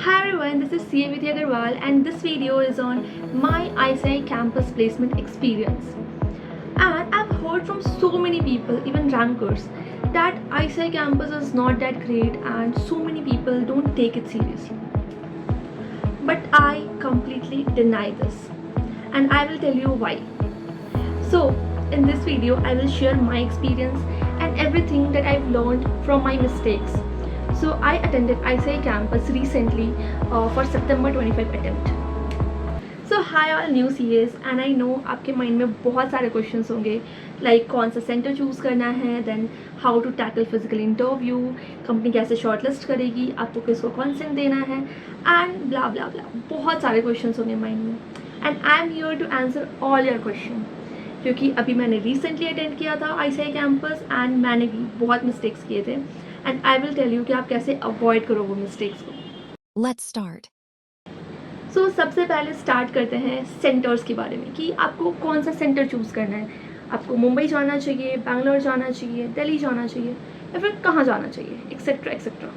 Hi everyone, this is CA Vidya Agarwal and this video is on my ICI campus placement experience. And I've heard from so many people, even rankers, that ICI campus is not that great and so many people don't take it seriously. But I completely deny this and I will tell you why. So, in this video, I will share my experience and everything that I've learned from my mistakes. So I attended ICI campus recently for September 25 attempt. So hi all new CAs and I know आपके mind में बहुत सारे questions होंगे like कौन सा centre choose करना है, then how to tackle physical interview, company कैसे शॉर्टलिस्ट करेगी, आपको किसको कॉन्सेंट देना है एंड ब्ला ब्ला ब्ला. बहुत सारे क्वेश्चंस होंगे माइंड में and I am here to answer all your question क्योंकि अभी मैंने रिसेंटली अटेंड किया था ICI कैंपस एंड मैंने भी बहुत मिस्टेक्स किए थे and I will tell you कि आप कैसे अवॉइड करो वो मिस्टेक्स को. Let's start. सो सबसे पहले स्टार्ट करते हैं सेंटर्स के बारे में कि आपको कौन सा सेंटर चूज़ करना है. आपको मुंबई जाना चाहिए, बैंगलोर जाना चाहिए, दिल्ली जाना चाहिए या फिर कहाँ जाना चाहिए, एक्सेट्रा एक्सेट्रा.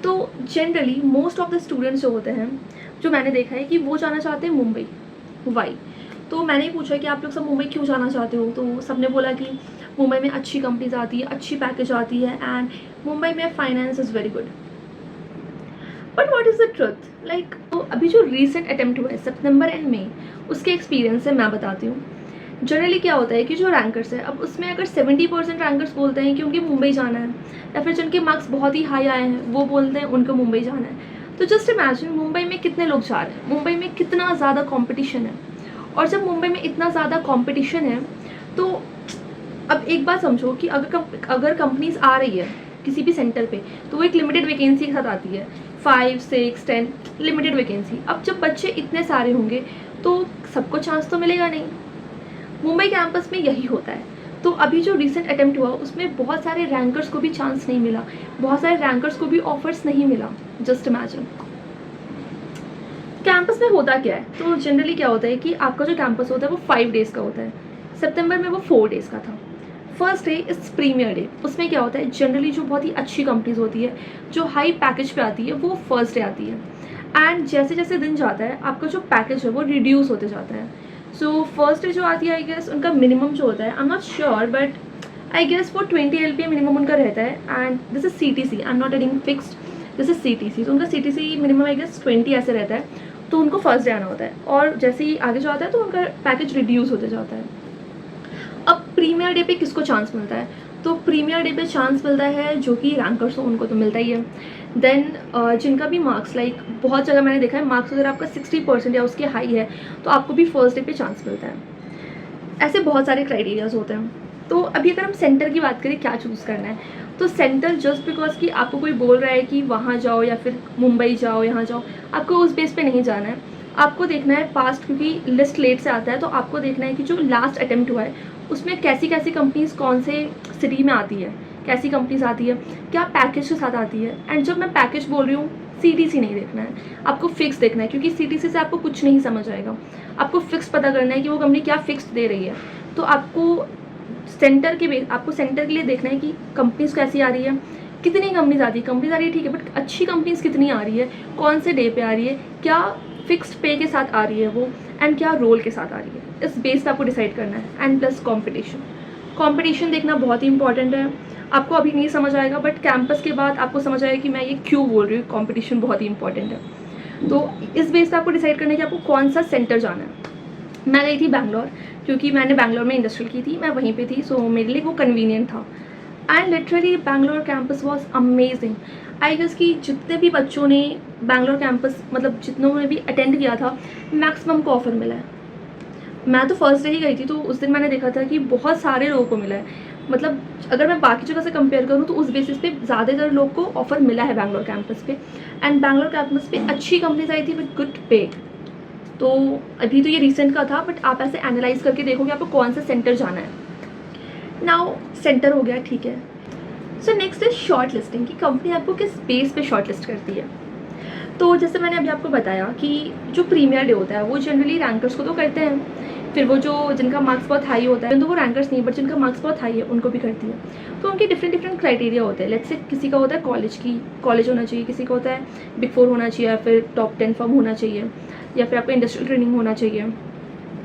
तो generally most of the students जो होते हैं, जो मैंने देखा है कि वो जाना चाहते हैं मुंबई. वाई? तो मैंने ही पूछा कि आप लोग सब मुंबई क्यों जाना चाहते हो, तो सबने बोला कि मुंबई में अच्छी कंपनीज आती है, अच्छी पैकेज आती है एंड मुंबई में finance is very good. But what is the truth? Like तो अभी जो रीसेंट अटेम्प्ट हुआ है सितंबर एंड मई, उसके एक्सपीरियंस से मैं बताती हूँ. जनरली क्या होता है कि जो रैंकर्स है, अब उसमें अगर 70% रैंकर्स बोलते हैं कि उनके मुंबई जाना है या फिर जिनके मार्क्स बहुत ही हाई आए हैं वो बोलते हैं उनको मुंबई जाना है. तो जस्ट इमेजिन मुंबई में कितने लोग जा रहे हैं, मुंबई में कितना ज़्यादा कॉम्पिटिशन है. और जब मुंबई में इतना ज़्यादा कॉम्पिटिशन है तो अब एक बात समझो कि अगर कंपनीज आ रही है किसी भी सेंटर पे तो वो एक लिमिटेड वैकेंसी के साथ आती है, 5, 6, 10 लिमिटेड वैकेंसी. अब जब बच्चे इतने सारे होंगे तो सबको चांस तो मिलेगा नहीं. मुंबई कैंपस में यही होता है. तो अभी जो रिसेंट अटेम्प्ट हुआ उसमें बहुत सारे रैंकर्स को भी चांस नहीं मिला, बहुत सारे रैंकर्स को भी ऑफर्स नहीं मिला. Just imagine. कैंपस में होता क्या है? तो जनरली क्या होता है कि आपका जो कैंपस होता है वो 5 डेज़ का होता है. सितंबर में वो 4 डेज़ का था. फर्स्ट डे इस प्रीमियर डे. उसमें क्या होता है, जनरली जो बहुत ही अच्छी कंपनीज होती है, जो हाई पैकेज पे आती है, वो फर्स्ट डे आती है. एंड जैसे जैसे दिन जाता है आपका जो पैकेज है वो रिड्यूस होते जाता है. सो फर्स्ट डे जो आती है आई गेस उनका मिनिमम जो होता है, I am not sure but I guess वो 20 LPA मिनिमम उनका रहता है. And this is CTC, I am not adding fixed, this is CTC. तो उनका CTC मिनिमम आई गेस 20 ऐसे रहता है. तो उनको फर्स्ट डे आना होता है और जैसे ही आगे जाता है तो उनका पैकेज रिड्यूस होते जाता है. अब प्रीमियर डे पे किसको चांस मिलता है? तो प्रीमियर डे पे चांस मिलता है जो कि रैंकर्स हो उनको तो मिलता ही है. देन जिनका भी मार्क्स लाइक बहुत जगह मैंने देखा है मार्क्स अगर आपका 60% या उसके हाई है तो आपको भी फर्स्ट डे पे चांस मिलता है. ऐसे बहुत सारे क्राइटेरियाज होते हैं. तो अभी अगर हम सेंटर की बात करें क्या चूज़ करना है, तो सेंटर जस्ट बिकॉज कि आपको कोई बोल रहा है कि वहाँ जाओ या फिर मुंबई जाओ, यहाँ जाओ, आपको उस बेस पे नहीं जाना है. आपको देखना है पास्ट, क्योंकि लिस्ट लेट से आता है तो आपको देखना है कि जो लास्ट अटेम्प्ट हुआ है उसमें कैसी कैसी कंपनीज कौन से सिटी में आती है, कैसी कंपनीज आती है, क्या पैकेज के साथ आती है. एंड जब मैं पैकेज बोल रही हूँ, CTC नहीं देखना है, आपको फिक्स देखना है क्योंकि CTC से आपको कुछ नहीं समझ आएगा. आपको फिक्स पता करना है कि वो कंपनी क्या फिक्स दे रही है. तो आपको सेंटर के लिए देखना है कि कंपनीज कैसी आ रही है, कितनी कंपनीज आती है. कंपनीज आ रही है ठीक है, बट अच्छी कंपनीज कितनी आ रही है, कौन से डे पे आ रही है, क्या फिक्स्ड पे के साथ आ रही है वो, एंड क्या रोल के साथ आ रही है. इस बेस पे आपको डिसाइड करना है. एंड प्लस कंपटीशन देखना बहुत ही इंपॉर्टेंट है. आपको अभी नहीं समझ आएगा बट कैंपस के बाद आपको समझ आएगा कि मैं ये क्यों बोल रही हूँ, कंपटीशन बहुत ही इंपॉर्टेंट है. तो इस बेस पे आपको डिसाइड करना है कि आपको कौन सा सेंटर जाना है. मैं गई थी बैंगलोर क्योंकि मैंने बैंगलोर में इंडस्ट्रियल की थी, मैं वहीं पे थी, सो मेरे लिए वो कन्वीनियंट था. And literally Bangalore campus was amazing. I guess कि जितने भी बच्चों ने बैंगलोर कैंपस मतलब जितनों ने भी अटेंड किया था मैक्सिमम को ऑफर मिला है. मैं तो फर्स्ट डे ही गई थी तो उस दिन मैंने देखा था कि बहुत सारे लोगों को मिला है. मतलब अगर मैं बाकी जगह से कंपेयर करूँ तो उस बेसिस पे ज़्यादातर लोग को ऑफर मिला है बैंगलोर कैंपस पे. एंड बैंगलोर कैंपस पे अच्छी कंपनीज आई थी विद गुड पे. तो अभी तो ये रिसेंट का था बट आप ऐसे एनालाइज करके देखोगे आपको कौन सा सेंटर जाना है. नाउ सेंटर हो गया, ठीक है. So next is short listing, कि कंपनी आपको किस बेस पे शॉर्ट लिस्ट करती है. तो जैसे मैंने अभी आपको बताया कि जो प्रीमियर डे होता है वो जनरली रैंकर्स को तो करते हैं, फिर वो जो जिनका मार्क्स बहुत हाई होता है, तो वो रैंकर्स नहीं, बट जिनका मार्क्स बहुत हाई है उनको भी करती है। तो उनके डिफरेंट डिफरेंट क्राइटेरिया होते हैं। लेट्स से किसी का होता है कॉलेज होना चाहिए, किसी का होता है बिग 4 होना चाहिए, या फिर टॉप 10 फर्म होना चाहिए, या फिर आपका इंडस्ट्रियल ट्रेनिंग होना चाहिए,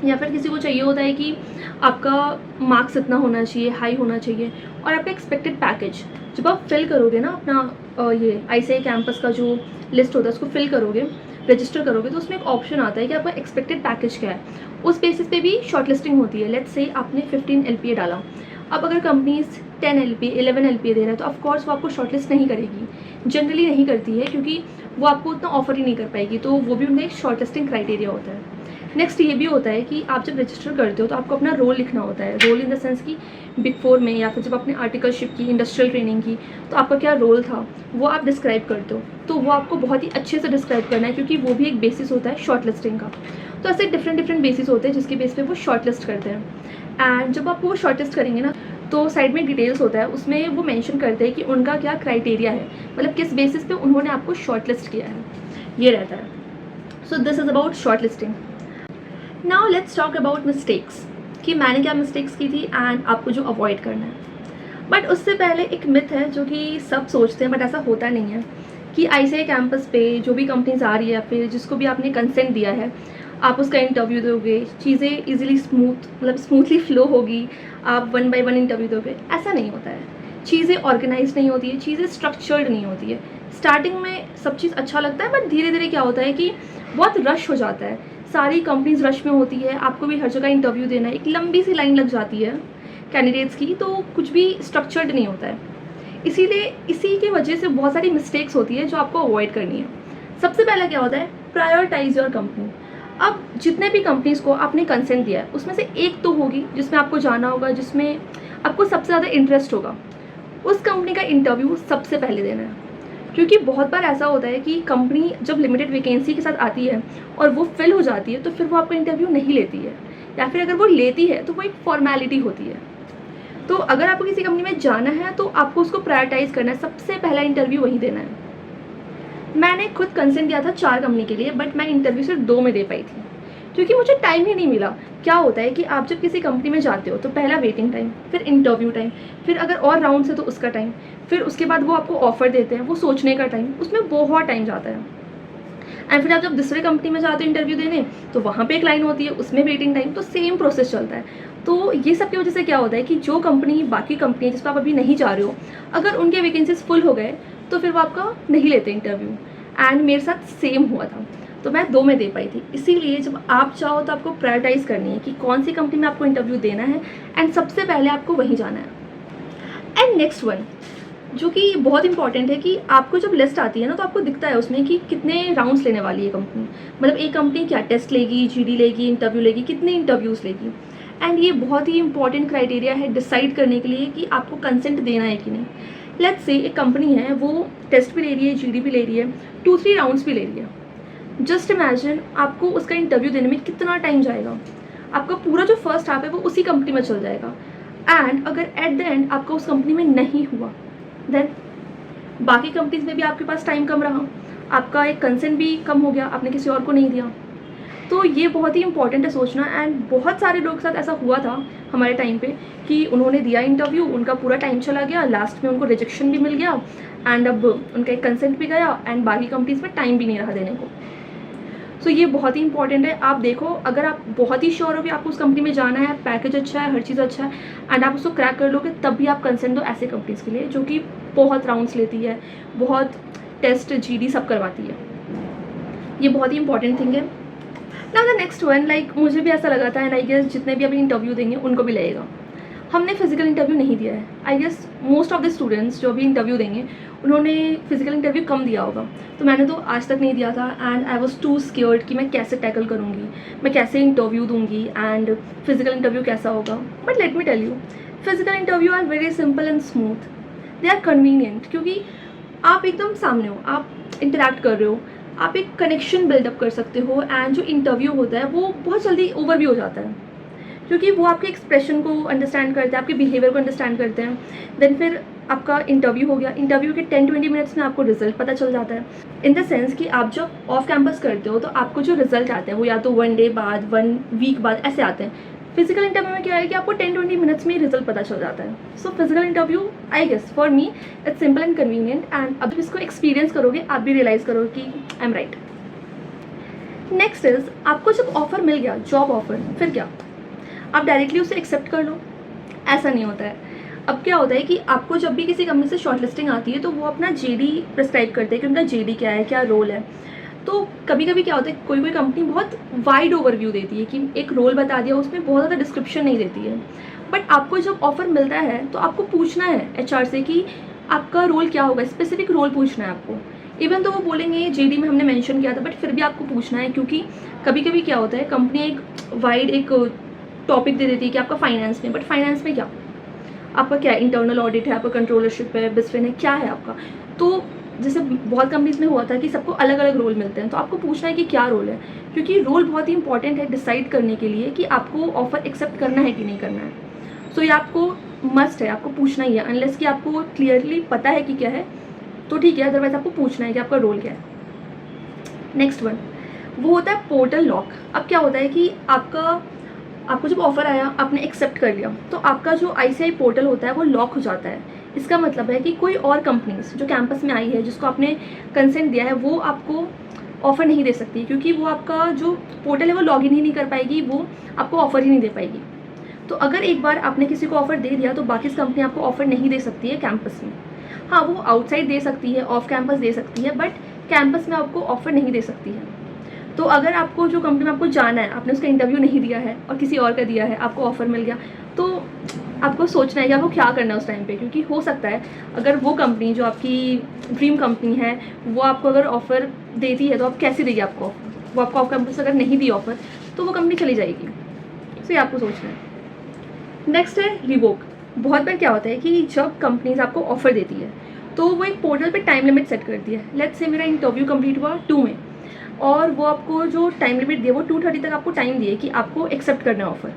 या फिर किसी को चाहिए होता है कि आपका मार्क्स इतना होना चाहिए, हाई होना चाहिए, और आपका एक्सपेक्टेड पैकेज। जब आप फिल करोगे ना अपना ये ICAI कैंपस का जो लिस्ट होता है उसको फिल करोगे, रजिस्टर करोगे, तो उसमें एक ऑप्शन आता है कि आपका एक्सपेक्टेड पैकेज क्या है। उस बेसिस पे भी शॉर्ट लिस्टिंग होती है। लेट्स से आपने 15 LPA डाला, अब अगर कंपनीज 10 LPA 11 LPA दे रहा है तो ऑफकोर्स वो आपको शॉर्ट लिस्ट नहीं करेगी, जनरली नहीं करती है, क्योंकि वो आपको उतना ऑफर ही नहीं कर पाएगी। तो वो भी उनका एक शॉर्ट लिस्टिंग क्राइटेरिया होता है। नेक्स्ट ये भी होता है कि आप जब रजिस्टर करते हो तो आपको अपना रोल लिखना होता है। रोल इन द सेंस कि बिग 4 में, या फिर जब आपने आर्टिकलशिप की, इंडस्ट्रियल ट्रेनिंग की, तो आपका क्या रोल था वो आप डिस्क्राइब करते हो। तो वो आपको बहुत ही अच्छे से डिस्क्राइब करना है, क्योंकि वो भी एक बेसिस होता है शॉर्ट लिस्टिंग का। तो ऐसे डिफरेंट बेसिस होते हैं जिसके बेस पे वो शॉर्ट लिस्ट करते हैं। एंड जब आप वो शॉर्ट लिस्ट करेंगे ना, तो साइड में डिटेल्स होता है, उसमें वो मेंशन करते हैं कि उनका क्या क्राइटेरिया है, मतलब किस बेसिस पे उन्होंने आपको शॉर्ट लिस्ट किया है, ये रहता है। So this is about short listing. Now let's talk about mistakes, कि मैंने क्या मिस्टेक्स की थी एंड आपको जो अवॉइड करना है। बट उससे पहले एक मिथ है जो कि सब सोचते हैं, बट ऐसा होता नहीं है, कि ICAI कैंपस पे जो भी कंपनीज आ रही है, या फिर जिसको भी आपने कंसेंट दिया है, आप उसका इंटरव्यू दोगे, चीज़ें इजीली मतलब स्मूथली फ्लो होगी, आप 1 by 1 इंटरव्यू दोगे। ऐसा नहीं होता है, चीज़ें ऑर्गेनाइज नहीं होती है, चीज़ें स्ट्रक्चर्ड नहीं होती है। स्टार्टिंग में सब चीज़ अच्छा लगता है, बट धीरे धीरे क्या होता है कि बहुत रश हो जाता है, सारी कंपनीज रश में होती है, आपको भी हर जगह इंटरव्यू देना है, एक लंबी सी लाइन लग जाती है कैंडिडेट्स की, तो कुछ भी स्ट्रक्चर्ड नहीं होता है। इसीलिए इसी की वजह से बहुत सारी मिस्टेक्स होती है जो आपको अवॉइड करनी है। सबसे पहला क्या होता है, प्रायोरिटाइज योर कंपनी। अब जितने भी कंपनीज़ को आपने कंसेंट दिया है उसमें से एक तो होगी जिसमें आपको जाना होगा, जिसमें आपको सबसे ज़्यादा इंटरेस्ट होगा, उस कंपनी का इंटरव्यू सबसे पहले देना है। क्योंकि बहुत बार ऐसा होता है कि कंपनी जब लिमिटेड वैकेंसी के साथ आती है और वो फिल हो जाती है, तो फिर वो आपका इंटरव्यू नहीं लेती है, या फिर अगर वो लेती है तो वो एक फॉर्मेलिटी होती है। तो अगर आपको किसी कंपनी में जाना है तो आपको उसको प्रायोरिटाइज करना है, सबसे पहला इंटरव्यू वहीं देना है। मैंने खुद कंसेंट दिया था 4 कंपनी के लिए, बट मैं इंटरव्यू सिर्फ 2 में दे पाई थी, क्योंकि मुझे टाइम ही नहीं मिला। क्या होता है कि आप जब किसी कंपनी में जाते हो तो पहला वेटिंग टाइम, फिर इंटरव्यू टाइम, फिर अगर और राउंड है तो उसका टाइम, फिर उसके बाद वो आपको ऑफर देते हैं, वो सोचने का टाइम, उसमें बहुत टाइम जाता है। एंड फिर आप जब दूसरे कंपनी में जाते हो इंटरव्यू देने, तो वहाँ पे एक लाइन होती है, उसमें वेटिंग टाइम, तो सेम प्रोसेस चलता है। तो ये सब की वजह से क्या होता है कि जो कंपनी, बाकी कंपनी जिस पर आप अभी नहीं जा रहे हो, अगर उनके वैकेंसीज फुल हो गए तो फिर वो आपका नहीं लेते इंटरव्यू। एंड मेरे साथ सेम हुआ था, तो मैं 2 में दे पाई थी। इसीलिए जब आप चाहो तो आपको प्रायोरिटाइज करनी है कि कौन सी कंपनी में आपको इंटरव्यू देना है, एंड सबसे पहले आपको वहीं जाना है। एंड नेक्स्ट वन जो कि बहुत इंपॉर्टेंट है, कि आपको जब लिस्ट आती है ना, तो आपको दिखता है उसमें कि कितने राउंड्स लेने वाली है कंपनी, मतलब एक कंपनी क्या टेस्ट लेगी, GD लेगी, इंटरव्यू लेगी, कितने इंटरव्यूज़ लेगी। एंड ये बहुत ही इंपॉर्टेंट क्राइटेरिया है डिसाइड करने के लिए कि आपको कंसेंट देना है कि नहीं। लेट्स से एक कंपनी है, वो टेस्ट भी ले रही है, GD भी ले रही है, 2-3 राउंड्स भी ले रही है। जस्ट इमेजिन आपको उसका इंटरव्यू देने में कितना टाइम जाएगा। आपका पूरा जो फर्स्ट हाफ है वो उसी कंपनी में चल जाएगा, एंड अगर एट द एंड आपका उस कंपनी में नहीं हुआ, देन बाकी कंपनीज में भी आपके पास टाइम कम रहा, आपका एक कंसेंट भी कम हो गया, आपने किसी और को नहीं दिया। तो ये बहुत ही इंपॉर्टेंट है सोचना। एंड बहुत सारे लोगों के साथ ऐसा हुआ था हमारे टाइम पे कि उन्होंने दिया इंटरव्यू, उनका पूरा टाइम चला गया, लास्ट में उनको रिजेक्शन भी मिल गया, एंड अब उनका एक कंसेंट भी गया, एंड बाकी कंपनीज में टाइम भी नहीं रहा देने को। सो ये बहुत ही इंपॉर्टेंट है। आप देखो, अगर आप बहुत ही श्योर हो कि आपको उस कंपनी में जाना है, पैकेज अच्छा है, हर चीज़ अच्छा है, एंड आप उसको क्रैक कर लोगे, तब भी आप कंसेंट दो ऐसे कंपनीज़ के लिए जो कि बहुत राउंड्स लेती है, बहुत टेस्ट GD सब करवाती है। ये बहुत ही इंपॉर्टेंट थिंग है। Now the next one, like मुझे भी ऐसा लगा था, एंड आई गेस जितने भी अभी इंटरव्यू देंगे उनको भी लगेगा। हमने फिजिकल इंटरव्यू नहीं दिया है। I guess most of the students जो भी इंटरव्यू देंगे उन्होंने फिजिकल इंटरव्यू कम दिया होगा, तो मैंने तो आज तक नहीं दिया था। And I was too scared कि मैं कैसे टैकल करूँगी, मैं कैसे इंटरव्यू दूँगी, एंड फिजिकल इंटरव्यू कैसा होगा। But let me tell you, physical interview are very simple and smooth, they are convenient, क्योंकि आप एकदम सामने हो, आप इंटरेक्ट कर रहे हो, आप एक कनेक्शन बिल्डअप कर सकते हो, एंड जो इंटरव्यू होता है वो बहुत जल्दी ओवर भी हो जाता है, क्योंकि वो आपके एक्सप्रेशन को अंडरस्टैंड करते हैं, आपके बिहेवियर को अंडरस्टैंड करते हैं। देन फिर आपका इंटरव्यू हो गया, इंटरव्यू के 10-20 मिनट्स में आपको रिजल्ट पता चल जाता है। इन द सेंस कि आप जब ऑफ कैंपस करते हो तो आपको जो रिजल्ट आते हैं वो या तो 1 डे बाद, 1 वीक बाद ऐसे आते हैं। फिजिकल इंटरव्यू में क्या है कि आपको 10-20 मिनट्स में रिजल्ट पता चल जाता है। So physical interview I guess for me it's simple and convenient, and अब इसको एक्सपीरियंस करोगे आप भी रियलाइज़ करोगे कि I am right. Next is, आपको जब ऑफर मिल गया, जॉब ऑफर, फिर क्या? आप डायरेक्टली उसे एक्सेप्ट कर लो? ऐसा नहीं होता है। अब क्या होता है कि आपको जब भी किसी कंपनी से शॉर्टलिस्टिंग आती है तो वो अपना जेडी प्रिस्क्राइब करते हैं कि उनका जेडी क्या है, क्या रोल है। तो कभी कभी क्या होता है, कोई कोई कंपनी बहुत वाइड ओवरव्यू देती है कि एक रोल बता दिया, उसमें बहुत ज़्यादा डिस्क्रिप्शन नहीं देती है। बट आपको जब ऑफर मिलता है तो आपको पूछना है एचआर से कि आपका रोल क्या होगा, स्पेसिफिक रोल पूछना है आपको। इवन तो वो बोलेंगे जेडी में हमने मेंशन किया था, बट फिर भी आपको पूछना है, क्योंकि कभी कभी क्या होता है कंपनी एक वाइड एक टॉपिक दे देती है कि आपका फाइनेंस में, बट फाइनेंस में क्या, आपका क्या है, इंटरनल ऑडिट है, आपका कंट्रोलरशिप है, बिस्फिन है, क्या है आपका। तो जैसे बहुत कंपनीज में हुआ था कि सबको अलग अलग रोल मिलते हैं, तो आपको पूछना है कि क्या रोल है, क्योंकि रोल बहुत ही इंपॉर्टेंट है डिसाइड करने के लिए कि आपको ऑफर एक्सेप्ट करना है कि नहीं करना है। सो ये आपको मस्ट है, आपको पूछना ही है, अनलेस कि आपको क्लियरली पता है कि क्या है तो ठीक है, अदरवाइज आपको पूछना है कि आपका रोल क्या है। नेक्स्ट वन वो होता है पोर्टल लॉक। अब क्या होता है कि आपको जब ऑफर आया, आपने एक्सेप्ट कर लिया, तो आपका जो आईसीआई पोर्टल होता है वो लॉक हो जाता है। इसका मतलब है कि कोई और कंपनीज जो कैंपस में आई है, जिसको आपने कंसेंट दिया है, वो आपको ऑफ़र नहीं दे सकती, क्योंकि वो आपका जो पोर्टल है वो लॉगिन ही नहीं कर पाएगी, वो आपको ऑफ़र ही नहीं दे पाएगी। तो अगर एक बार आपने किसी को ऑफ़र दे दिया तो बाकी कंपनी आपको ऑफ़र नहीं दे सकती है कैंपस में। हाँ, वो आउटसाइड दे सकती है, ऑफ कैंपस दे सकती है, बट कैंपस में आपको ऑफ़र नहीं दे सकती है। तो अगर आपको जो कंपनी में आपको जाना है, आपने उसका इंटरव्यू नहीं दिया है और किसी और का दिया है, आपको ऑफ़र मिल गया, तो आपको सोचना है कि आपको क्या करना है उस टाइम पे, क्योंकि हो सकता है अगर वो कंपनी जो आपकी ड्रीम कंपनी है वो आपको अगर ऑफ़र देती है तो आप कैसे देगी आपको ऑफर, वो आपको ऑफ कैंपस अगर नहीं दी ऑफ़र तो वो कंपनी चली जाएगी। तो ये आपको सोचना है। नेक्स्ट है रिवोक। बहुत बार क्या होता है कि जब कंपनीज आपको ऑफ़र देती है तो वो एक पोर्टल पे टाइम लिमिट सेट करती है। लेट्स से मेरा इंटरव्यू कंप्लीट हुआ 2 में, और वो आपको जो टाइम लिमिट दिए वो 2:30 तक आपको टाइम दिए कि आपको एक्सेप्ट करना है ऑफ़र।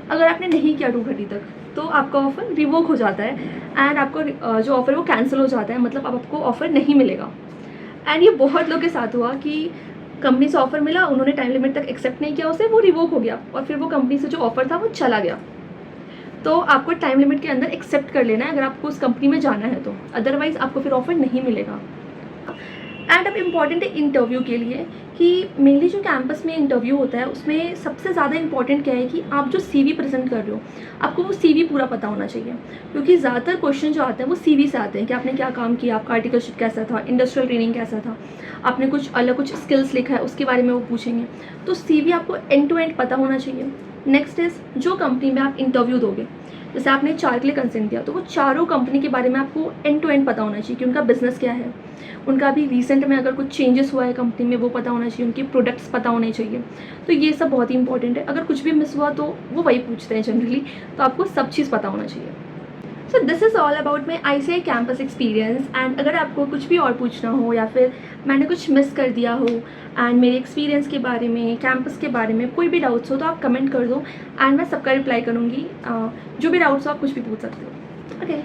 अगर आपने नहीं किया 2:30 तक तो आपका ऑफ़र रिवोक हो जाता है, एंड आपको जो ऑफ़र वो कैंसिल हो जाता है, मतलब अब आपको ऑफ़र नहीं मिलेगा। एंड ये बहुत लोग के साथ हुआ कि कंपनी से ऑफ़र मिला, उन्होंने टाइम लिमिट तक एक्सेप्ट नहीं किया उसे, वो रिवोक हो गया और फिर वो कंपनी से जो ऑफ़र था वो चला गया। तो आपको टाइम लिमिट के अंदर एक्सेप्ट कर लेना है अगर आपको उस कंपनी में जाना है तो, अदरवाइज़ आपको फिर ऑफ़र नहीं मिलेगा। एंड अब इम्पॉर्टेंट है इंटरव्यू के लिए कि मेनली जो कैंपस में इंटरव्यू होता है उसमें सबसे ज़्यादा इंपॉर्टेंट क्या है कि आप जो सीवी प्रेजेंट कर रहे हो आपको वो सीवी पूरा पता होना चाहिए, क्योंकि ज़्यादातर क्वेश्चन जो आते हैं वो सीवी से आते हैं कि आपने क्या काम किया, आपका आर्टिकलशिप कैसा था, इंडस्ट्रियल ट्रेनिंग कैसा था, आपने कुछ अलग कुछ स्किल्स लिखा है उसके बारे में वो पूछेंगे। तो सीवी आपको एंड टू एंड पता होना चाहिए। नेक्स्ट इज, जो कंपनी में आप इंटरव्यू दोगे, जैसे आपने 4 के लिए कंसेंट दिया तो वो चारों कंपनी के बारे में आपको एंड टू एंड पता होना चाहिए कि उनका बिजनेस क्या है, उनका अभी रिसेंट में अगर कुछ चेंजेस हुआ है कंपनी में वो पता होना चाहिए, उनके प्रोडक्ट्स पता होने चाहिए। तो ये सब बहुत ही इंपॉर्टेंट है। अगर कुछ भी मिस हुआ तो वो वही पूछते हैं जनरली, तो आपको सब चीज़ पता होना चाहिए। So this is all about my ICI campus experience. And अगर आपको कुछ भी और पूछना हो या फिर मैंने कुछ मिस कर दिया हो एंड मेरे एक्सपीरियंस के बारे में, कैंपस के बारे में कोई भी डाउट्स हो तो आप कमेंट कर दो एंड मैं सबका रिप्लाई करूँगी। जो भी डाउट्स हो आप कुछ भी पूछ सकते हो। ओके।